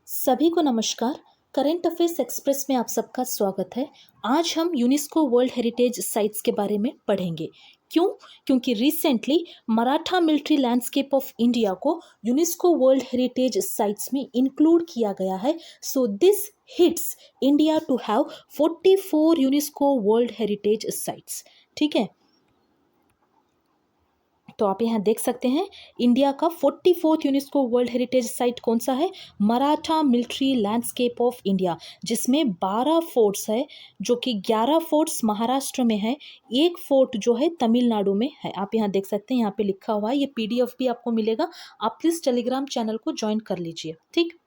सभी को नमस्कार। करंट अफेयर्स एक्सप्रेस में आप सबका स्वागत है। आज हम यूनेस्को वर्ल्ड हेरिटेज साइट्स के बारे में पढ़ेंगे। क्यों? क्योंकि recently Maratha military landscape of India को यूनेस्को वर्ल्ड हेरिटेज साइट्स में इंक्लूड किया गया है। So this hits India to have 44 UNESCO world heritage sites. ठीक है, तो आप यहाँ देख सकते हैं इंडिया का 44th UNESCO world heritage site कौन सा है? Maratha military landscape of India, जिसमें 12 फोर्ट्स है, जो कि 11 फोर्ट्स महाराष्ट्र में है, एक फोर्ट जो है तमिलनाडु में है। आप यहाँ देख सकते हैं, यहाँ पे लिखा हुआ है, ये PDF भी आपको मिलेगा। आप प्लीज टेलीग्राम चैनल को ज्वाइन कर लीजिए। ठीक।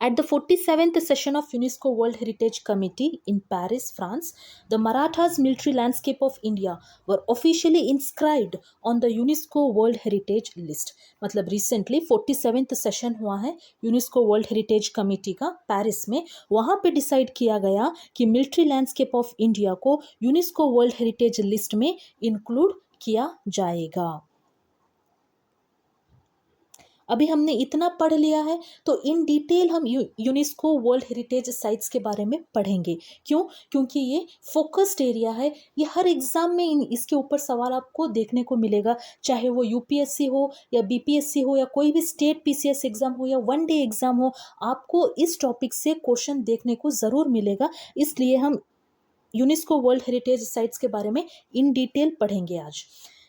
At the 47th session of UNESCO World Heritage Committee in Paris, France, the Marathas Military Landscape of India were officially inscribed on the UNESCO World Heritage List. मतलब recently 47th session हुआ है UNESCO world heritage committee का Paris में। वहाँ पे decide किया गया कि मिलिट्री लैंडस्केप ऑफ इंडिया को यूनेस्को वर्ल्ड हेरिटेज लिस्ट में इंक्लूड किया जाएगा। अभी हमने इतना पढ़ लिया है, तो इन डिटेल हम यूनेस्को वर्ल्ड हेरिटेज साइट्स के बारे में पढ़ेंगे। क्यों? क्योंकि ये फोकस्ड एरिया है। ये हर एग्जाम में इसके ऊपर सवाल आपको देखने को मिलेगा, चाहे वो UPSC हो या BPSC हो या कोई भी स्टेट PCS एग्जाम हो या वन डे एग्जाम हो, आपको इस टॉपिक से क्वेश्चन देखने को ज़रूर मिलेगा। इसलिए हम यूनेस्को वर्ल्ड हेरिटेज साइट्स के बारे में इन डिटेल पढ़ेंगे आज।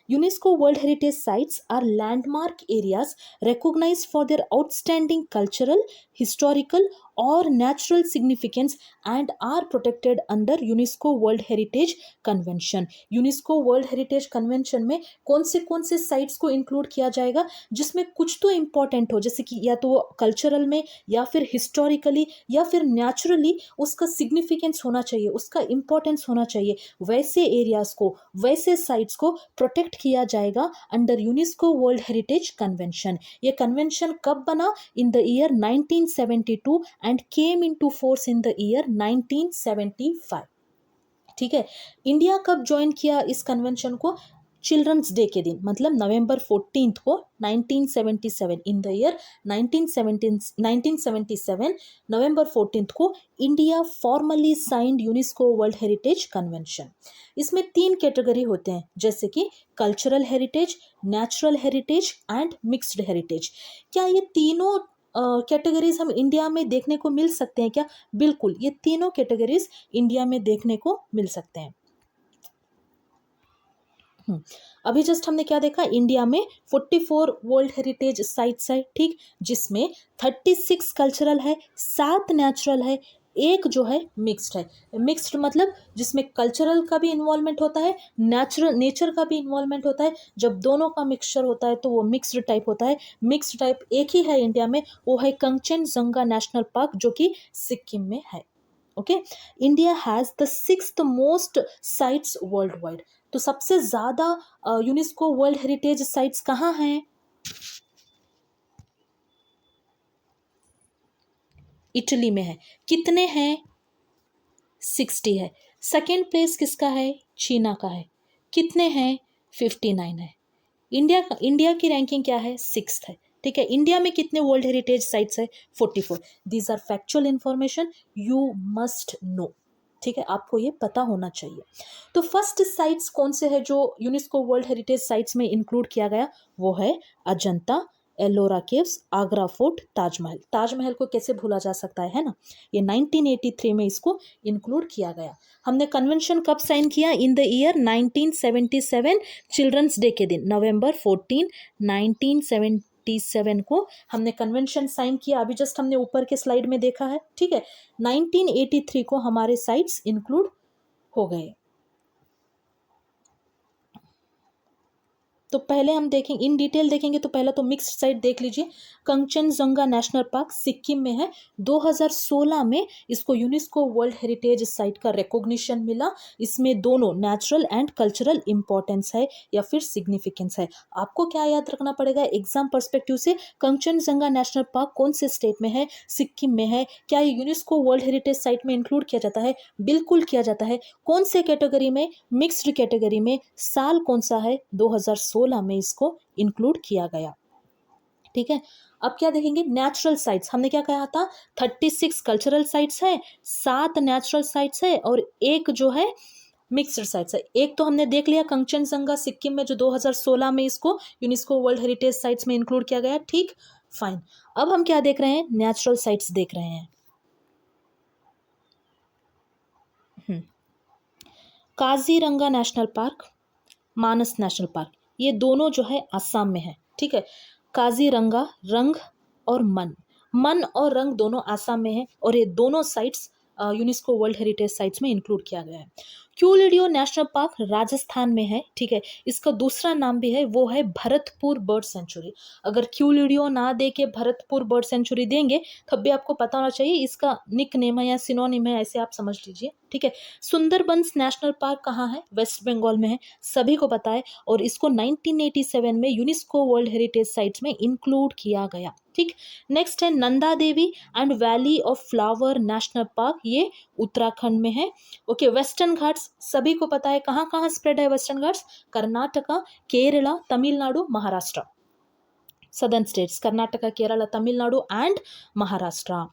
UNESCO World Heritage Sites are landmark areas recognized for their outstanding cultural, historical, or natural significance and are protected under UNESCO World Heritage Convention. UNESCO World Heritage Convention में कौन से sites को include किया जाएगा जिसमें कुछ तो इम्पॉर्टेंट हो, जैसे कि या तो कल्चरल में या फिर हिस्टोरिकली या फिर नेचुरली उसका सिग्निफिकेंस होना चाहिए, उसका इम्पोर्टेंस होना चाहिए। वैसे एरियाज को, वैसे साइट्स को प्रोटेक्ट किया जाएगा under UNESCO world heritage convention. ये कन्वेंशन कब बना? इन the year 1972 and came into force in the year 1975। ठीक है। इंडिया कब ज्वाइन किया इस कन्वेंशन को? चिल्ड्रंस डे के दिन, मतलब नवंबर 14 को 1977, इन द ईयर 1977 नवंबर 14 को India formally signed UNESCO world heritage convention. इसमें 3 कैटेगरी होते हैं, जैसे कि cultural heritage, natural heritage and mixed heritage. क्या ये तीनों कैटेगरीज हम इंडिया में देखने को मिल सकते हैं क्या? बिल्कुल, ये तीनों कैटेगरीज इंडिया में देखने को मिल सकते हैं। अभी जस्ट हमने क्या देखा? इंडिया में 44 वर्ल्ड हेरिटेज साइट्स है, ठीक, जिसमें 36 कल्चरल है, 7 नेचुरल है, एक जो है मिक्स्ड है। मिक्स्ड मतलब जिसमें कल्चरल का भी इन्वॉल्वमेंट होता है, नेचर का भी इन्वॉल्वमेंट होता है। जब दोनों का मिक्सचर होता है तो वो मिक्स्ड टाइप होता है। मिक्स्ड टाइप एक ही है इंडिया में, वो है कंचनजंगा नेशनल पार्क, जो कि सिक्किम में है। Okay. India has the 6th most sites world wide. तो सबसे ज़्यादा यूनेस्को वर्ल्ड हेरिटेज साइट्स कहाँ हैं? इटली में है। कितने हैं? 60 है। सेकेंड प्लेस किसका है? चीना का है। कितने हैं? 59 है। इंडिया की रैंकिंग क्या है? 6th है। ठीक है। इंडिया में कितने वर्ल्ड हेरिटेज साइट्स है? 44। These are factual information, you must know. ठीक है, आपको ये पता होना चाहिए। तो फर्स्ट साइट्स कौन से है जो यूनेस्को वर्ल्ड हेरिटेज साइट्स में इंक्लूड किया गया? वो है अजंता, एलोरा केव्स, आगरा फोर्ट, ताजमहल। ताजमहल को कैसे भूला जा सकता है ना? ये 1983 में इसको इंक्लूड किया गया। हमने कन्वेंशन कब साइन किया? In the year 1977, children's day के दिन, नवंबर 14, 1977 को हमने कन्वेंशन साइन किया। अभी जस्ट हमने ऊपर के स्लाइड में देखा है। ठीक है, 1983 को हमारे साइट्स इंक्लूड हो गए। तो पहले हम देखेंगे, इन डिटेल देखेंगे, तो पहला तो मिक्स्ड साइट देख लीजिए। कंचनजंगा नेशनल पार्क सिक्किम में है। 2016 में इसको यूनेस्को वर्ल्ड हेरिटेज साइट का रिकॉग्निशन मिला। इसमें दोनों नेचुरल एंड कल्चरल इंपॉर्टेंस है या फिर सिग्निफिकेंस है। आपको क्या याद रखना पड़ेगा एग्जाम पर्सपेक्टिव से? कंचनजंगा नेशनल पार्क कौन से स्टेट में है? सिक्किम में है। क्या ये यूनेस्को वर्ल्ड हेरिटेज साइट में इंक्लूड किया जाता है? बिल्कुल किया जाता है। कौन से कैटेगरी में? मिक्स्ड कैटेगरी में। साल कौन सा है? 2016 में इसको इंक्लूड किया गया। ठीक है। अब क्या देखेंगे, नेचुरल साइट्स। हमने क्या कहा था, 36 कल्चरल साइट्स है, 7 नेचुरल साइट्स है और एक जो है मिक्सड साइट्स है। एक तो हमने देख लिया कंचनजंगा सिक्किम में, जो 2016 में इसको यूनेस्को वर्ल्ड हेरिटेज साइट्स में इंक्लूड किया गया। ठीक, फाइन। अब हम क्या देख रहे हैं, नेचुरल साइट्स देख रहे हैं। काजीरंगा नेशनल पार्क, मानस नेशनल पार्क, ये दोनों जो है आसाम में है। ठीक है, काजीरंगा, रंग और मन और रंग दोनों आसाम में है और ये दोनों sites UNESCO world heritage sites में इंक्लूड किया गया है। क्यूलिडियो नेशनल पार्क राजस्थान में है। ठीक है, इसका दूसरा नाम भी है, वो है भरतपुर बर्ड सेंचुरी। अगर क्यूलिडियो ना दे के भरतपुर बर्ड सेंचुरी देंगे तब भी आपको पता होना चाहिए इसका निक नेम है या सिनोनिम है, ऐसे आप समझ लीजिए। ठीक है, सुंदरबंस नेशनल पार्क कहाँ है, वेस्ट बंगाल में है, सभी को पता है, और इसको 1987 में यूनेस्को वर्ल्ड हेरिटेज साइट्स में इंक्लूड किया गया। ठीक, नेक्स्ट है Nanda Devi and valley of flower national park, ये उत्तराखंड में है। ओके, वेस्टर्न घाट्स सभी को पता है, कहाँ कहाँ स्प्रेड है western Ghats, Karnataka, Kerala, Tamil Nadu, Maharashtra. Southern states Karnataka, Kerala, Tamil Nadu and Maharashtra.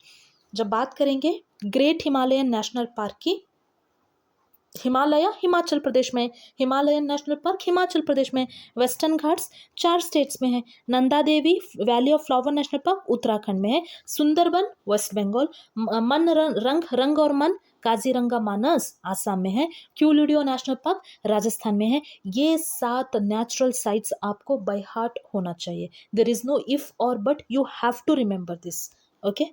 जब बात करेंगे ग्रेट हिमालयन नेशनल पार्क की, हिमालय हिमाचल प्रदेश में, Himalayan national park Himachal Pradesh में, वेस्टर्न घाट्स 4 स्टेट्स में है, Nanda Devi valley of flower national park Uttarakhand में है, सुंदरबन वेस्ट बंगाल, रंग और मन काजीरंगा मानस आसाम में है, क्यूलिडियो नेशनल पार्क राजस्थान में है। ये 7 नेचुरल साइट्स आपको बाय हार्ट होना चाहिए। देयर इज नो इफ और but, you have to remember this. Okay,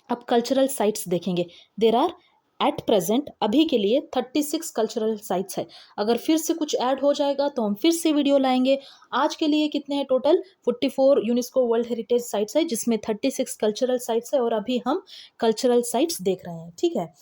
अब कल्चरल साइट्स देखेंगे। देर आर एट प्रेजेंट, अभी के लिए 36 कल्चरल साइट्स है। अगर फिर से कुछ ऐड हो जाएगा तो हम फिर से वीडियो लाएंगे। आज के लिए कितने हैं total, 44 UNESCO world heritage sites है, जिसमें 36 कल्चरल साइट्स है और अभी हम कल्चरल साइट्स देख रहे हैं। ठीक है,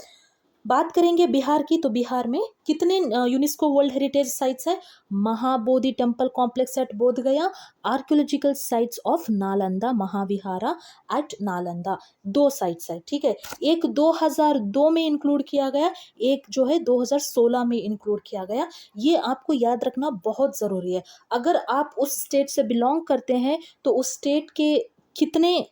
बात करेंगे बिहार की, तो बिहार में कितने यूनेस्को वर्ल्ड हेरिटेज साइट्स है, Mahabodhi temple complex at Bodh Gaya, archaeological sites of Nalanda Mahavihara at Nalanda, 2 sites है। ठीक है, एक 2002 में इंक्लूड किया गया, एक जो है 2016 में इंक्लूड किया गया। ये आपको याद रखना बहुत ज़रूरी है। अगर आप उस स्टेट से बिलोंग करते हैं तो उस स्टेट के कितने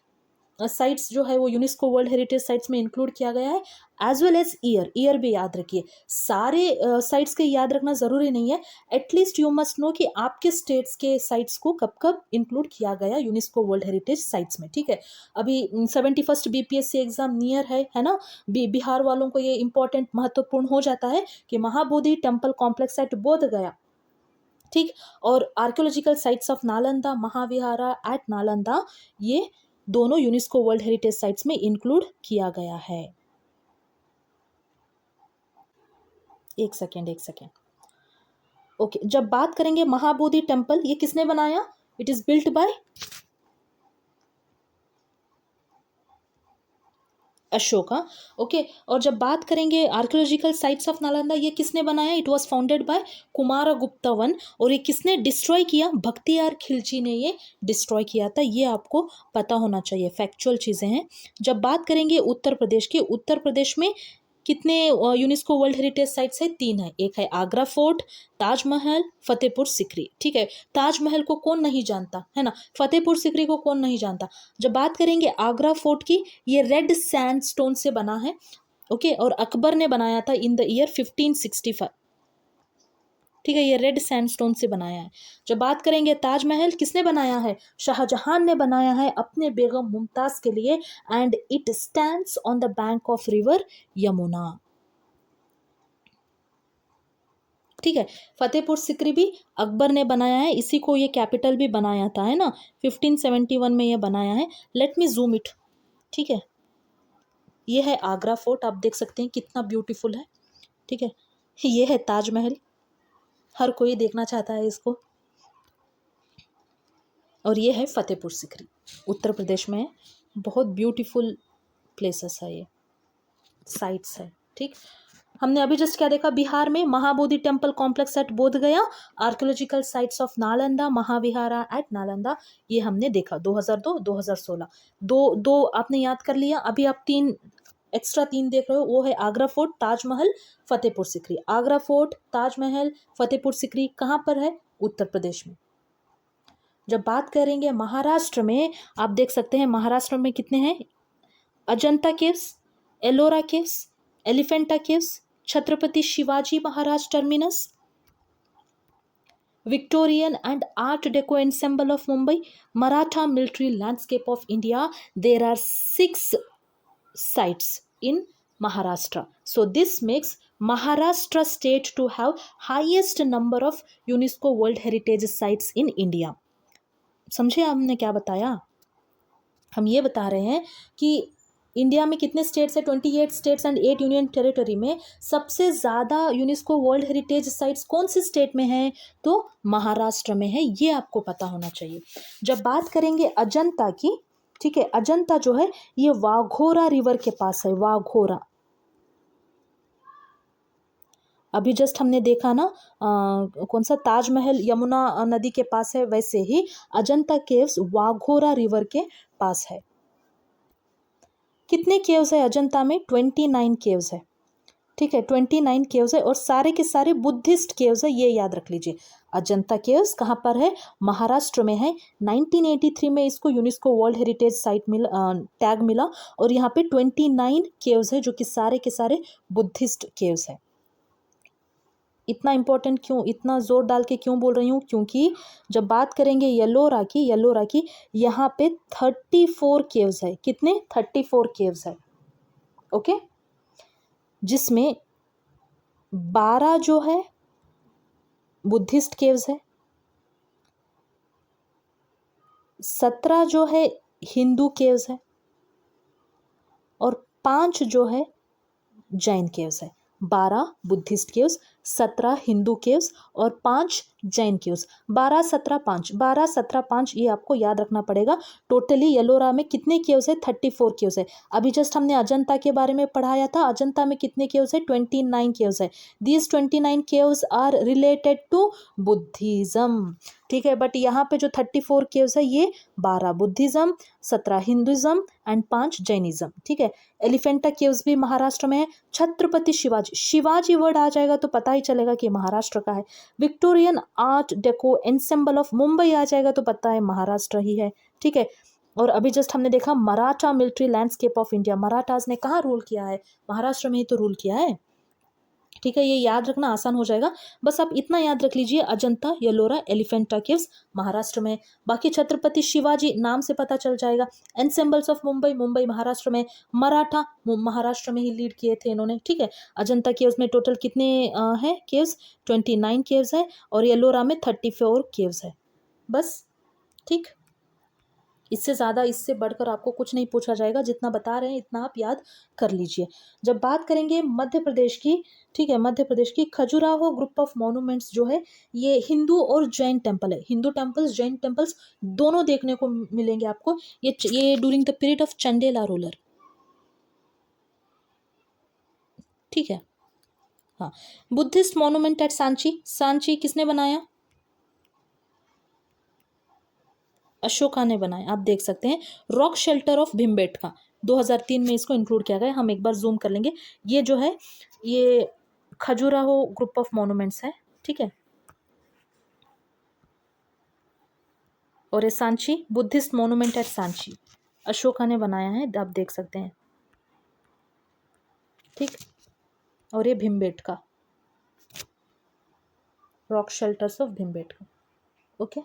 साइट्स जो है वो यूनेस्को वर्ल्ड हेरिटेज साइट्स में इंक्लूड किया गया है, एज वेल एज ईयर भी याद रखिए। सारे साइट्स के याद रखना ज़रूरी नहीं है, एटलीस्ट यू मस्ट नो कि आपके स्टेट्स के साइट्स को कब कब इंक्लूड किया गया यूनेस्को वर्ल्ड हेरिटेज साइट्स में। ठीक है, अभी 71st BPSC एग्जाम नियर है ना, बिहार वालों को ये इंपॉर्टेंट महत्वपूर्ण हो जाता है कि Mahabodhi temple complex at Bodh Gaya, ठीक, और archaeological sites of Nalanda Mahavihara at Nalanda, ये दोनों यूनेस्को वर्ल्ड हेरिटेज साइट्स में इंक्लूड किया गया है। एक सेकेंड। ओके, जब बात करेंगे महाबोधि टेम्पल, ये किसने बनाया, it is built by Ashoka. Okay, और जब बात करेंगे आर्कियोलॉजिकल साइट्स ऑफ नालंदा, ये किसने बनाया, it was founded by Kumaragupta one, और ये किसने डिस्ट्रॉय किया, भक्तियार खिलजी ने ये डिस्ट्रॉय किया था। ये आपको पता होना चाहिए, फैक्चुअल चीज़ें हैं। जब बात करेंगे उत्तर प्रदेश की, उत्तर प्रदेश में कितने यूनेस्को वर्ल्ड हेरिटेज साइट्स है, 3 है। एक है आगरा फोर्ट, ताजमहल, फतेहपुर सिकरी। ठीक है, ताजमहल को कौन नहीं जानता, है ना, फतेहपुर सिकरी को कौन नहीं जानता। जब बात करेंगे आगरा फोर्ट की, ये रेड सैंडस्टोन से बना है। ओके, और अकबर ने बनाया था इन द ईयर 1565। ठीक है, ये रेड सैंडस्टोन से बनाया है। जब बात करेंगे ताजमहल, किसने बनाया है, शाहजहां ने बनाया है अपने बेगम मुमताज के लिए, and it stands on the bank of river Yamuna. ठीक है, फतेहपुर सिकरी भी अकबर ने बनाया है, इसी को ये कैपिटल भी बनाया था, है ना, 1571 में ये बनाया है। Let me zoom it. ठीक है, ये है आगरा फोर्ट, आप देख सकते हैं कितना ब्यूटीफुल है। ठीक है, ये है ताजमहल, हर कोई देखना चाहता है इसको, और ये है फतेहपुर सिकरी, उत्तर प्रदेश में है। बहुत ब्यूटीफुल प्लेसेस है, ये साइट्स है। ठीक, हमने अभी जस्ट क्या देखा, बिहार में Mahabodhi temple complex at Bodh Gaya, archaeological sites of Nalanda Mahavihara at Nalanda, ये हमने देखा 2002 2016, दो आपने याद कर लिया। अभी आप 3 एक्स्ट्रा 3 देख रहे हो, वो है आगरा फोर्ट, ताजमहल, फतेहपुर सिकरी। आगरा फोर्ट, ताजमहल, फतेहपुर सिकरी कहाँ पर है, उत्तर प्रदेश में। जब बात करेंगे महाराष्ट्र में, आप देख सकते हैं महाराष्ट्र में कितने हैं, Ajanta caves, Ellora caves, Elephanta caves, Chhatrapati Shivaji Maharaj terminus, Victorian and Art Deco Ensemble of Mumbai, Maratha Military Landscape of India. There are 6 sites in Maharashtra. So this makes Maharashtra state to have highest number of UNESCO World Heritage Sites in India. समझे हमने क्या बताया? हम ये बता रहे हैं कि इंडिया में कितने स्टेट्स है, 28 स्टेट्स एंड 8 यूनियन टेरिटरी में सबसे ज़्यादा यूनेस्को वर्ल्ड हेरिटेज साइट्स कौन सी स्टेट में है, तो महाराष्ट्र में है। ये आपको पता होना चाहिए। जब बात करेंगे अजंता की, ठीक है, अजंता जो है ये वाघोरा रिवर के पास है, वाघोरा। अभी जस्ट हमने देखा ना कौन सा ताजमहल यमुना नदी के पास है, वैसे ही अजंता केव्स वाघोरा रिवर के पास है। कितने केव्स है अजंता में? 29 केव्स है, ठीक है, 29 केव्स है और सारे के सारे बुद्धिस्ट केव्स है, ये याद रख लीजिए। अजंता केव्स कहाँ पर है? महाराष्ट्र में है। 1983 में इसको UNESCO world heritage site tag मिला और यहाँ पे 29 केव्स है जो कि सारे के सारे बुद्धिस्ट केव्स है। इतना इंपॉर्टेंट क्यों, इतना जोर डाल के क्यों बोल रही हूँ? क्योंकि जब बात करेंगे यलोरा की यहाँ पे 34 केव्स है। कितने? 34 केव्स है, ओके, जिसमें 12 जो है बुद्धिस्ट केव्स है, 17 जो है हिंदू केव्स है और 5 जो है जैन केव्स है। 12 बुद्धिस्ट केव्स, 17 हिंदू केव्स और 5 जैन केव्स। 12 17 5, 12 17 5 ये आपको याद रखना पड़ेगा। टोटली यलोरा में कितने केव्स है? 34 केव्स है। अभी जस्ट हमने अजंता के बारे में पढ़ाया था। अजंता में कितने केव्स है? 29 केव्स है। These 29 caves are related to Buddhism, ठीक है, बट यहाँ पे जो 34 केव्स है ये 12 बुद्धिज्म, 17 हिंदुइज्म एंड 5 जैनिज्म, ठीक है। एलिफेंटा केव्स भी महाराष्ट्र में है। छत्रपति शिवाजी वर्ड आ जाएगा तो पता ही चलेगा कि महाराष्ट्र का है। Victorian art deco ensemble of Mumbai आ जाएगा तो पता है महाराष्ट्र ही है, ठीक है। और अभी जस्ट हमने देखा Maratha military landscape of India, Marathas ने कहाँ रूल किया है? महाराष्ट्र में ही तो रूल किया है, ठीक है। ये याद रखना आसान हो जाएगा, बस आप इतना याद रख लीजिए, अजंता यलोरा एलिफेंटा केव्स महाराष्ट्र में। बाकी छत्रपति शिवाजी नाम से पता चल जाएगा। एनसेम्बल्स ऑफ मुंबई, मुंबई महाराष्ट्र में। मराठा महाराष्ट्र में ही लीड किए थे इन्होंने, ठीक है। अजंता केव्स में टोटल कितने हैं केव्स? 29 केव्स है और यलोरा में 34 केव्स है, बस, ठीक। इससे ज़्यादा, इससे बढ़कर आपको कुछ नहीं पूछा जाएगा। जितना बता रहे हैं इतना आप याद कर लीजिए। जब बात करेंगे मध्य प्रदेश की, ठीक है, मध्य प्रदेश की खजुराहो ग्रुप ऑफ मॉन्यूमेंट्स जो है ये हिंदू और जैन टेम्पल है। हिंदू टेम्पल्स, जैन टेम्पल्स दोनों देखने को मिलेंगे आपको। ये during the period of Chandela ruler, ठीक है। हाँ, Buddhist monument at Sanchi, Sanchi किसने बनाया? अशोका ने बनाया। आप देख सकते हैं रॉक शेल्टर ऑफ भीमबेटका 2003 में इसको इंक्लूड किया गया। हम एक बार जूम कर लेंगे। ये जो है ये खजुराहो ग्रुप ऑफ मॉन्यूमेंट्स है, ठीक है। और ये Sanchi Buddhist monument at Sanchi, Ashoka ने बनाया है, आप देख सकते हैं, ठीक। और ये Bhimbetka, rock shelters of Bhimbetka, okay.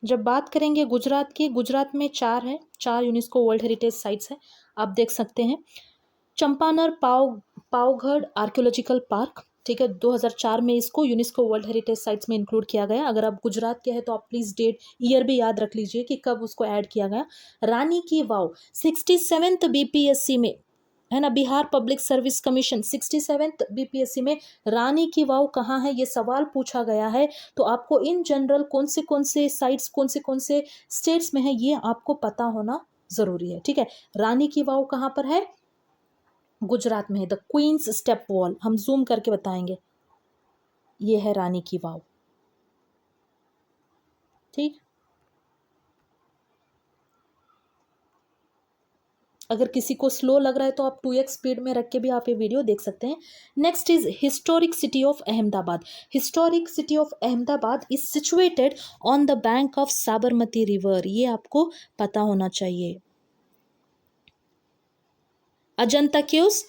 जब बात करेंगे गुजरात की, गुजरात में 4 है, 4 यूनेस्को वर्ल्ड हेरिटेज साइट्स है, आप देख सकते हैं। चंपानर पावगढ़ आर्कियोलॉजिकल पार्क, ठीक है, 2004 में इसको यूनेस्को वर्ल्ड हेरिटेज साइट्स में इंक्लूड किया गया। अगर आप गुजरात के हैं तो आप प्लीज़ डेट ईयर भी याद रख लीजिए कि कब उसको ऐड किया गया। रानी की वाव 67th बीपीएससी में है ना, Bihar public service commission 67th BPSC में रानी की वाव कहाँ है ये सवाल पूछा गया है। तो आपको इन जनरल कौन से साइट्स कौन से स्टेट्स में है ये आपको पता होना ज़रूरी है, ठीक है। रानी की वाव कहाँ पर है? गुजरात में है। द क्वींस स्टेप वॉल, हम जूम करके बताएंगे, ये है रानी की वाव, ठीक। अगर किसी को स्लो लग रहा है तो आप 2x स्पीड में रख के भी आप ये वीडियो देख सकते हैं। Next is historic city of Ahmedabad. Historic city of Ahmedabad is situated on the bank of Sabarmati river, ये आपको पता होना चाहिए। अजंता केव्स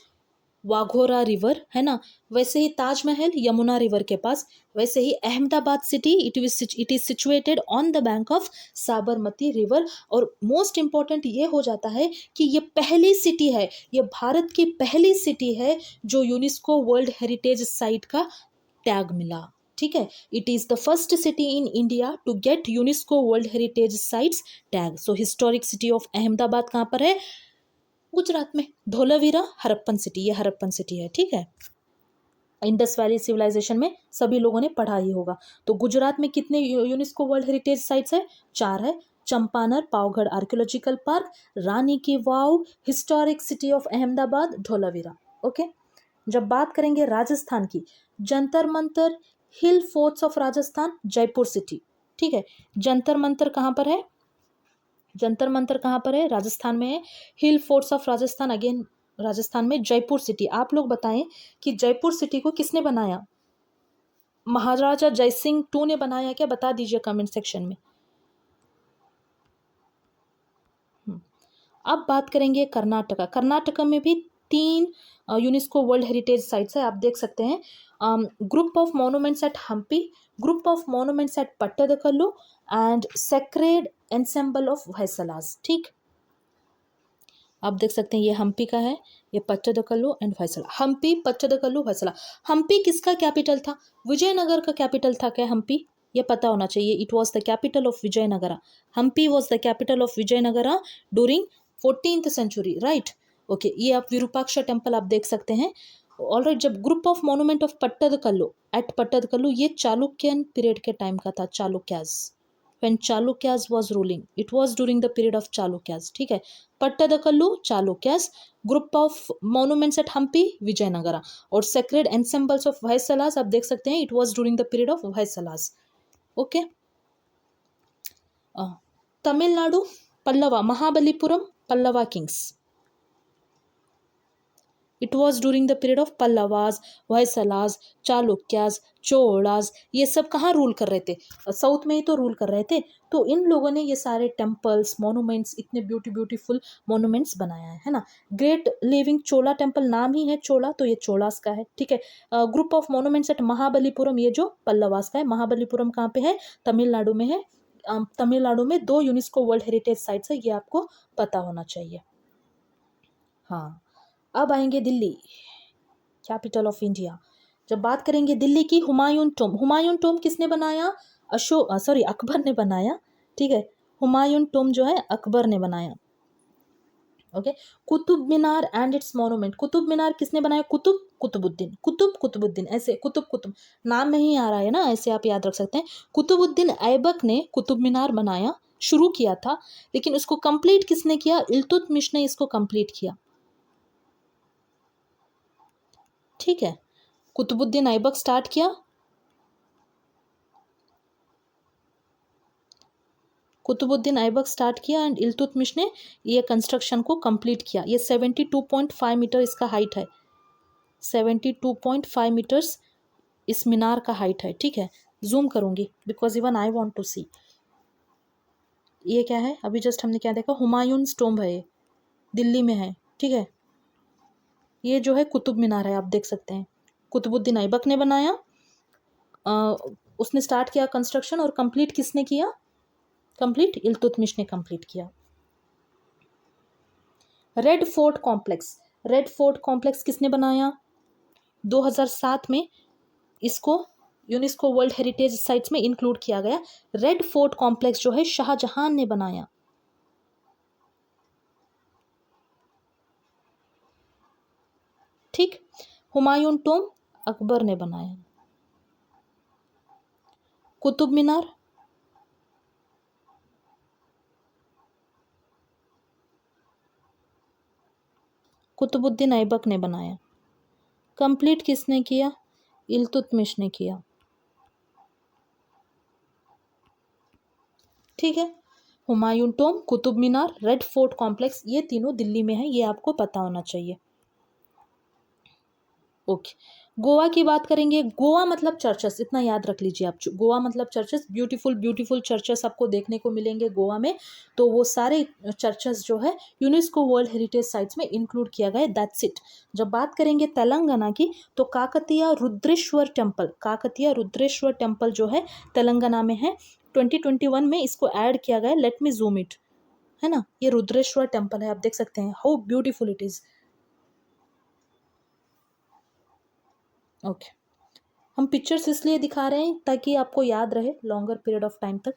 वाघोरा रिवर है ना, वैसे ही ताजमहल यमुना रिवर के पास, वैसे ही Ahmedabad city it is situated on the bank of Sabarmati river. और मोस्ट इंपॉर्टेंट ये हो जाता है कि ये पहली सिटी है, ये भारत की पहली सिटी है जो यूनेस्को वर्ल्ड हेरिटेज साइट का टैग मिला। ठीक है, it is the first city in India to get UNESCO world heritage sites tag. So historic city of Ahmedabad कहाँ पर है? गुजरात में। धोलावीरा हरप्पन सिटी, ये हरप्पन सिटी है। ठीक है, इंडस वैली सिविलाइजेशन में सभी लोगों ने पढ़ा ही होगा। तो गुजरात में कितने यूनेस्को वर्ल्ड हेरिटेज साइट्स है? 4 है। चंपानर Pavagadh archaeological park, Rani ki Vav, historic city of Ahmedabad, Dholavira. Okay, जब बात करेंगे राजस्थान की, Jantar Mantar, hill forts of Rajasthan, Jaipur city. ठीक है, जंतर मंतर कहाँ पर है? जंतर मंतर कहाँ पर है? राजस्थान में है। Hill forts of Rajasthan again Rajasthan में। जयपुर सिटी, आप लोग बताएं कि जयपुर सिटी को किसने बनाया? महाराजा जयसिंह टू ने बनाया क्या? बता दीजिए कमेंट सेक्शन में। अब बात करेंगे कर्नाटका। कर्नाटका में भी 3 यूनेस्को वर्ल्ड हेरिटेज साइट्स है, आप देख सकते हैं। Group of monuments at Hampi, group of monuments at Pattadakal and sacred ensemble of Hoysalas. ठीक, आप देख सकते हैं ये हम्पी का है, ये पट्टदकल्लू एंड होयसला। हम्पी, पट्टदकल्लू, होयसला। हम्पी किसका कैपिटल था? विजयनगर का कैपिटल था क्या हम्पी? ये पता होना चाहिए। It was the capital of Vijayanagara. Hampi was the capital of Vijayanagara during 14th century, right. Okay, ये आप विरूपाक्ष टेम्पल आप देख सकते हैं। ऑलराइट, जब group of monument of Pattadakal at Pattadakal, ये चालुक्यन पीरियड के टाइम का था, Chalukyas. when Chalukyas was ruling, it was during the period of Chalukyas। ठीक है, Pattadakal Chalukyas, group of monuments at Hampi Vijayanagara, और सेक्रेड एंसेंबल्स ऑफ होयसलास आप देख सकते हैं, it was during the period of Hoysalas. Okay, Tamil Nadu Pallava, Mahabalipuram Pallava kings, it was during the period of Pallavas, Hoysalas, Chalukyas, Cholas. ये सब कहाँ रूल कर रहे थे? साउथ में ही तो रूल कर रहे थे। तो इन लोगों ने ये सारे टेम्पल्स, मॉन्यूमेंट्स, इतने ब्यूटीफुल मॉन्यूमेंट्स बनाया है ना। ग्रेट लिविंग चोला टेम्पल, नाम ही है चोला, तो ये चोलास का है। ठीक है, group of monuments eight Mahabalipuram, ये जो पल्लवास का है। महाबलीपुरम कहाँ पे है? तमिलनाडु में है। तमिलनाडु में 2 यूनेस्को वर्ल्ड हेरिटेज साइट्स है, ये आपको पता होना चाहिए। हाँ, अब आएंगे दिल्ली, कैपिटल ऑफ इंडिया। जब बात करेंगे दिल्ली की, हुमायूं टोम। हुमायूं टोम किसने बनाया? अकबर ने बनाया। ठीक है, हुमायूं टोम जो है अकबर ने बनाया। Okay, Qutub Minar and its monument. Qutub Minar किसने बनाया? कुतुबुद्दीन, ऐसे कुतुब नाम में ही आ रहा है ना, ऐसे आप याद रख सकते हैं। कुतुबुद्दीन ऐबक ने कुतुब मीनार बनाया, शुरू किया था, लेकिन उसको कंप्लीट किसने किया? इल्तुतमिश ने इसको कंप्लीट किया। ठीक है, कुतुबुद्दीन ऐबक स्टार्ट किया, कुतुबुद्दीन ऐबक स्टार्ट किया एंड इल्तुतमिश ने ये कंस्ट्रक्शन को कंप्लीट किया। ये 72.5 मीटर इसका हाइट है, 72.5 मीटर्स इस मीनार का हाइट है। ठीक है, जूम करूंगी because even I want to see. ये क्या है? अभी जस्ट हमने क्या देखा? हुमायूं टोम्ब है, ये दिल्ली में है। ठीक है, ये जो है कुतुब मीनार है, आप देख सकते हैं। कुतुबुद्दीन ऐबक ने बनाया, उसने स्टार्ट किया कंस्ट्रक्शन, और कंप्लीट किसने किया? कंप्लीट इल्तुतमिश ने कंप्लीट किया। Red fort complex, red fort complex किसने बनाया? 2007 में इसको यूनेस्को वर्ल्ड हेरिटेज साइट्स में इंक्लूड किया गया। रेड फोर्ट कॉम्प्लेक्स जो है शाहजहां ने बनाया। ठीक, हुमायूं टोम अकबर ने बनाया। कुतुब मीनार कुतुबुद्दीन ऐबक ने बनाया। कंप्लीट किसने किया? इल्तुतमिश ने किया। ठीक है, Humayun Tom, Qutub Minar, red fort complex, ये तीनों दिल्ली में है, ये आपको पता होना चाहिए। ओके, गोवा की बात करेंगे। गोवा मतलब चर्चेस, इतना याद रख लीजिए आप। गोवा मतलब चर्चेस, ब्यूटीफुल ब्यूटीफुल चर्चेस आपको देखने को मिलेंगे गोवा में। तो वो सारे चर्चेस जो है यूनेस्को वर्ल्ड हेरिटेज साइट्स में इंक्लूड किया गया है। That's it. जब बात करेंगे तेलंगाना की, तो काकतीय रुद्रेश्वर टेम्पल, काकतीय रुद्रेश्वर टेम्पल जो है तेलंगाना में है। 2021 में इसको ऐड किया गया है। लेट मी जूम इट, है ना, ये रुद्रेश्वर टेम्पल है, आप देख सकते हैं how beautiful it is. Okay, हम पिक्चर्स इसलिए दिखा रहे हैं ताकि आपको याद रहे लॉन्गर पीरियड ऑफ टाइम तक।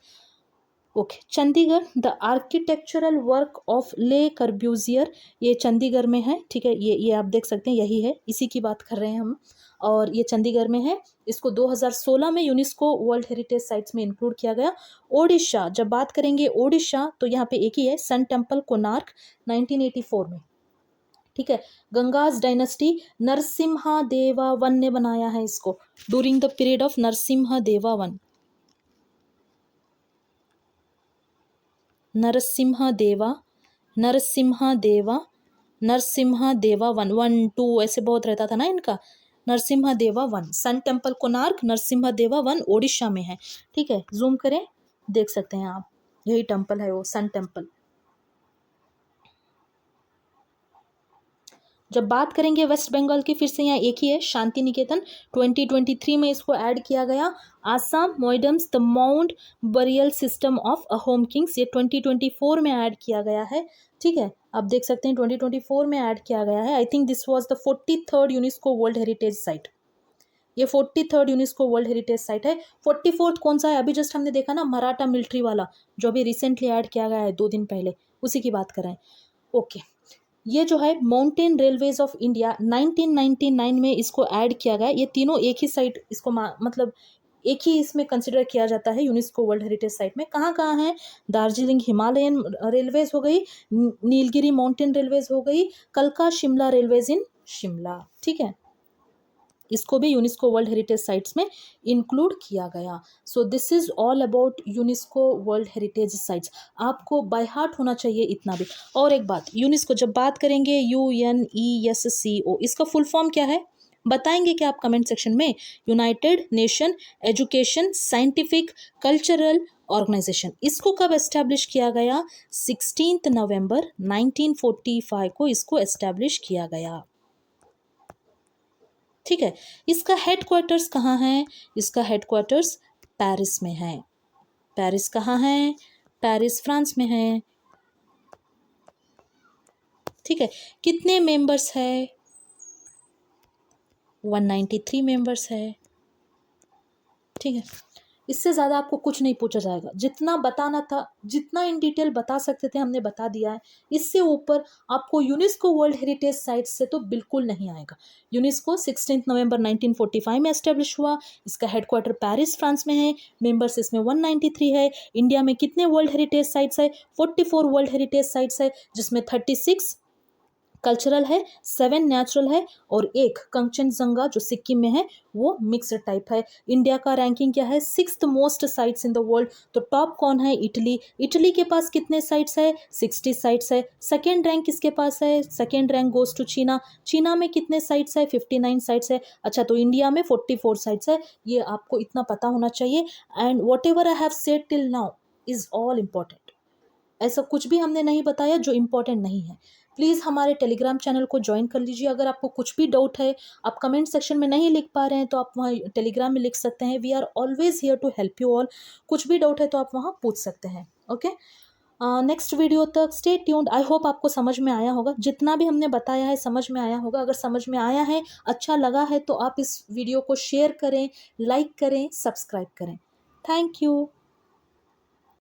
Okay, Chandigarh, the architectural work of ले कर्ब्यूजियर, ये चंडीगढ़ में है। ठीक है, ये आप देख सकते हैं, यही है, इसी की बात कर रहे हैं हम, और ये चंडीगढ़ में है। इसको 2016 में यूनेस्को वर्ल्ड हेरिटेज साइट्स में इंक्लूड किया गया। ओडिशा, जब बात करेंगे ओडिशा, तो यहाँ पे एक ही है, सन टेम्पल कोणार्क, 1984 में। ठीक है, गंगाज डायनेस्टी, नरसिम्हा देवा वन ने बनाया है इसको, during the period of Narasimha Deva one. Narasimha देवा, नरसिम्हा देवा, नरसिम्हा देवा वन, 1 2 ऐसे बहुत रहता था ना इनका। Narasimha Deva one, sun temple Konark, Narasimha Deva one, Odisha में है। ठीक है, जूम करें, देख सकते हैं आप, यही टेम्पल है वो, सन टेम्पल। जब बात करेंगे वेस्ट बंगाल की, फिर से यहाँ एक ही है, शांति निकेतन, 2023 में इसको ऐड किया गया। Assam, Moidams, the mount burial system of Ahom kings, ये 2024 में ऐड किया गया है। ठीक है, आप देख सकते हैं 2024 में ऐड किया गया है। I think this was the 43rd UNESCO world heritage site, ये 43rd UNESCO world heritage site है। 44th कौन सा है, अभी जस्ट हमने देखा ना, मराठा मिलिट्री वाला, जो अभी रिसेंटली ऐड किया गया है 2 दिन पहले, उसी की बात कर रहे हैं। ओके, ये जो है माउंटेन रेलवेज ऑफ इंडिया, 1999 में इसको ऐड किया गया। ये तीनों एक ही साइट, इसको मतलब एक ही इसमें कंसिडर किया जाता है यूनेस्को वर्ल्ड हेरिटेज साइट में। कहाँ कहाँ है, दार्जिलिंग हिमालयन रेलवेज हो गई, नीलगिरी माउंटेन रेलवेज हो गई, कलका शिमला रेलवेज इन शिमला। ठीक है, इसको भी यूनेस्को वर्ल्ड हेरिटेज साइट्स में इंक्लूड किया गया। So this is all about UNESCO world heritage sites. आपको बाय हार्ट होना चाहिए इतना भी। और एक बात, यूनेस्को जब बात करेंगे, UNESCO, इसका फुल फॉर्म क्या है बताएंगे क्या आप कमेंट सेक्शन में? United Nation Educational Scientific Cultural Organisation. इसको कब एस्टैब्लिश किया गया? 16 नवंबर 1945 को इसको एस्टैब्लिश किया गया। ठीक है, इसका हेडक्वार्टर्स कहाँ है? इसका हेडक्वार्टर्स पेरिस में है। पेरिस कहाँ है? पेरिस फ्रांस में है। ठीक है, कितने मेंबर्स है? 193 मेंबर्स है। ठीक है, इससे ज़्यादा आपको कुछ नहीं पूछा जाएगा। जितना बताना था, जितना इन डिटेल बता सकते थे, हमने बता दिया है। इससे ऊपर आपको यूनेस्को वर्ल्ड हेरिटेज साइट से तो बिल्कुल नहीं आएगा। यूनेस्को 16 नवंबर 1945 में एस्टेब्लिश हुआ। इसका हेडक्वार्टर पेरिस फ्रांस में है। मेंबर्स इसमें 193 है। इंडिया में कितने वर्ल्ड हेरिटेज साइट्स है? 44 वर्ल्ड हेरिटेज साइट्स है, जिसमें 36 कल्चरल है, 7 नेचुरल है, और 1 कंचनजंगा जो सिक्किम में है वो मिक्स्ड टाइप है। इंडिया का रैंकिंग क्या है? 6th most sites in the world. तो टॉप कौन है? इटली। इटली के पास कितने साइट्स है? 60 साइट्स है। सेकेंड रैंक किसके पास है? सेकेंड रैंक गोज टू चीना। चीना में कितने साइट्स है? 59 साइट्स है। अच्छा, तो इंडिया में 44 साइट्स है। ये आपको इतना पता होना चाहिए। And what ever I have said till now is all important. ऐसा कुछ भी हमने नहीं बताया जो इम्पोर्टेंट नहीं है। प्लीज़ हमारे टेलीग्राम चैनल को ज्वाइन कर लीजिए। अगर आपको कुछ भी डाउट है, आप कमेंट सेक्शन में नहीं लिख पा रहे हैं, तो आप वहाँ टेलीग्राम में लिख सकते हैं। We are always here to help you all. कुछ भी डाउट है तो आप वहाँ पूछ सकते हैं। ओके, नेक्स्ट वीडियो तक स्टे ट्यून्ड। आई होप आपको समझ में आया होगा। जितना भी हमने बताया है समझ में आया होगा। अगर समझ में आया है, अच्छा लगा है, तो आप इस वीडियो को शेयर करें, लाइक करें, सब्सक्राइब करें। Thank you.